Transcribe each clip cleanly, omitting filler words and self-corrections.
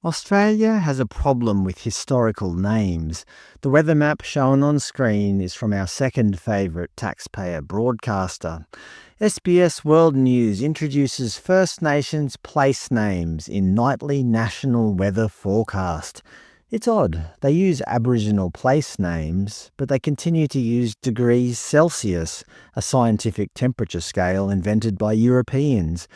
Australia has a problem with historical names. The weather map shown on screen is from our second favourite taxpayer broadcaster. SBS World News introduces First Nations place names in nightly national weather forecast. It's odd. They use Aboriginal place names, but they continue to use degrees Celsius, a scientific temperature scale invented by Europeans.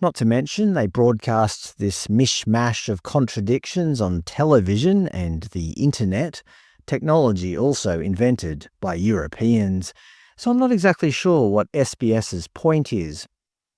Not to mention, they broadcast this mishmash of contradictions on television and the internet, technology also invented by Europeans. So I'm not exactly sure what SBS's point is.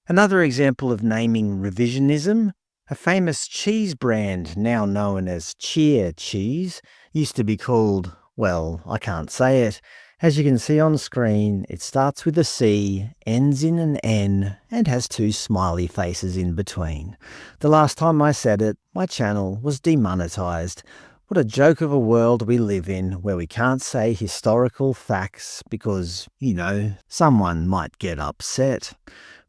Another example of naming revisionism, a famous cheese brand now known as Cheer Cheese used to be called, well, I can't say it. As you can see on screen, it starts with a C, ends in an N, and has two smiley faces in between. The last time I said it, my channel was demonetised. What a joke of a world we live in where we can't say historical facts because, someone might get upset.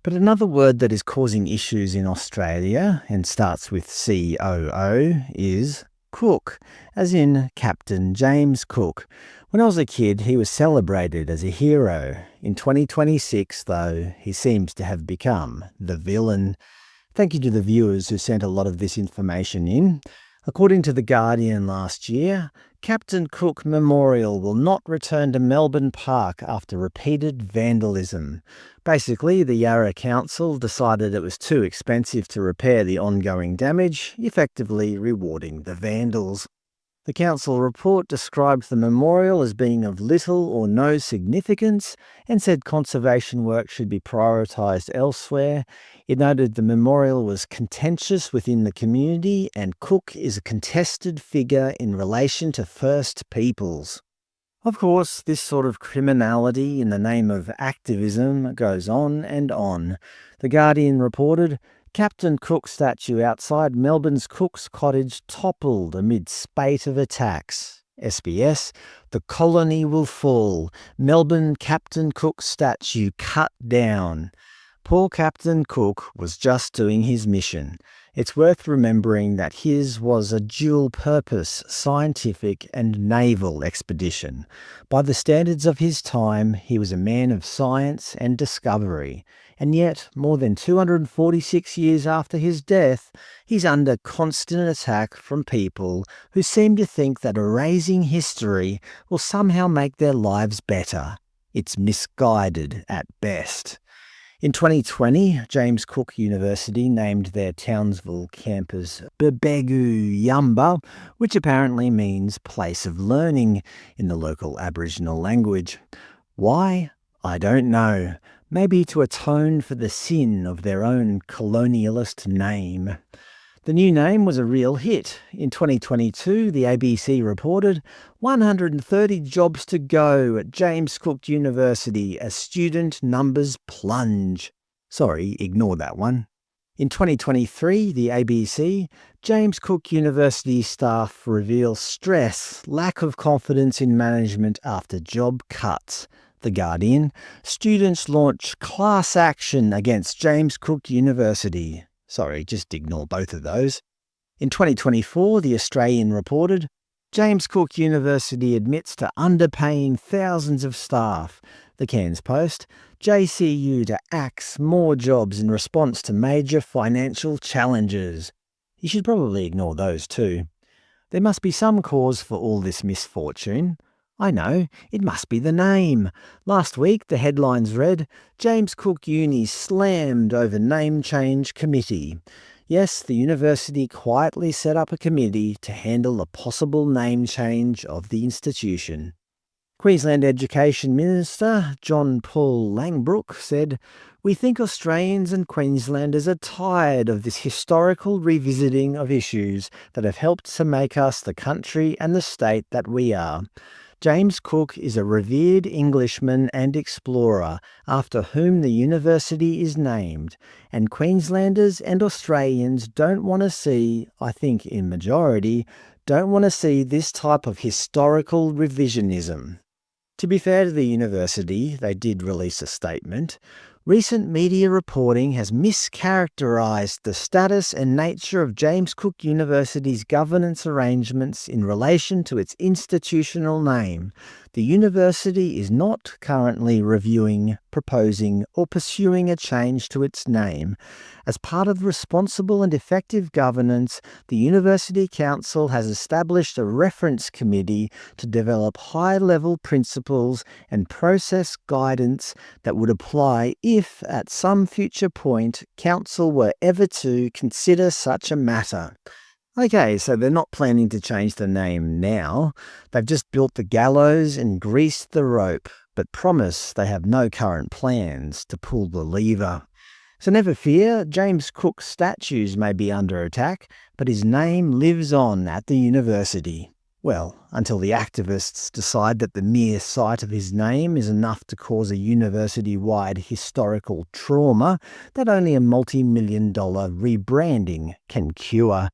But another word that is causing issues in Australia and starts with COO is Cook, as in Captain James Cook. When I was a kid, he was celebrated as a hero. In 2026, though, he seems to have become the villain. Thank you to the viewers who sent a lot of this information in. According to The Guardian last year, Captain Cook Memorial will not return to Melbourne Park after repeated vandalism. Basically, the Yarra Council decided it was too expensive to repair the ongoing damage, effectively rewarding the vandals. The council report described the memorial as being of little or no significance and said conservation work should be prioritised elsewhere. It noted the memorial was contentious within the community and Cook is a contested figure in relation to First Peoples. Of course, this sort of criminality in the name of activism goes on and on. The Guardian reported, Captain Cook statue outside Melbourne's Cook's Cottage toppled amid spate of attacks. SBS, the colony will fall. Melbourne Captain Cook statue cut down. Poor Captain Cook was just doing his mission. It's worth remembering that his was a dual-purpose scientific and naval expedition. By the standards of his time, he was a man of science and discovery. And yet, more than 246 years after his death, he's under constant attack from people who seem to think that erasing history will somehow make their lives better. It's misguided at best. In 2020, James Cook University named their Townsville campus Bebegu Yamba, which apparently means place of learning in the local Aboriginal language. Why? I don't know. Maybe to atone for the sin of their own colonialist name. The new name was a real hit. In 2022, the ABC reported 130 jobs to go at James Cook University as student numbers plunge. Sorry, ignore that one. In 2023, the ABC, James Cook University staff reveal stress, lack of confidence in management after job cuts. The Guardian, students launch class action against James Cook University. Sorry, just ignore both of those. In 2024, the Australian reported, James Cook University admits to underpaying thousands of staff. The Cairns Post, JCU to axe more jobs in response to major financial challenges. You should probably ignore those too. There must be some cause for all this misfortune. I know, it must be the name. Last week, the headlines read, James Cook Uni slammed over name change committee. Yes, the university quietly set up a committee to handle a possible name change of the institution. Queensland Education Minister John Paul Langbrook said, We think Australians and Queenslanders are tired of this historical revisiting of issues that have helped to make us the country and the state that we are. James Cook is a revered Englishman and explorer after whom the university is named, and Queenslanders and Australians don't want to see, I think in majority, don't want to see this type of historical revisionism. To be fair to the university, they did release a statement. Recent media reporting has mischaracterised the status and nature of James Cook University's governance arrangements in relation to its institutional name. The university is not currently reviewing, proposing, or pursuing a change to its name. As part of responsible and effective governance, the University Council has established a reference committee to develop high-level principles and process guidance that would apply if, at some future point, Council were ever to consider such a matter. Okay, so they're not planning to change the name now. They've just built the gallows and greased the rope, but promise they have no current plans to pull the lever. So never fear, James Cook's statues may be under attack, but his name lives on at the university. Well, until the activists decide that the mere sight of his name is enough to cause a university-wide historical trauma that only a multi-million-dollar rebranding can cure.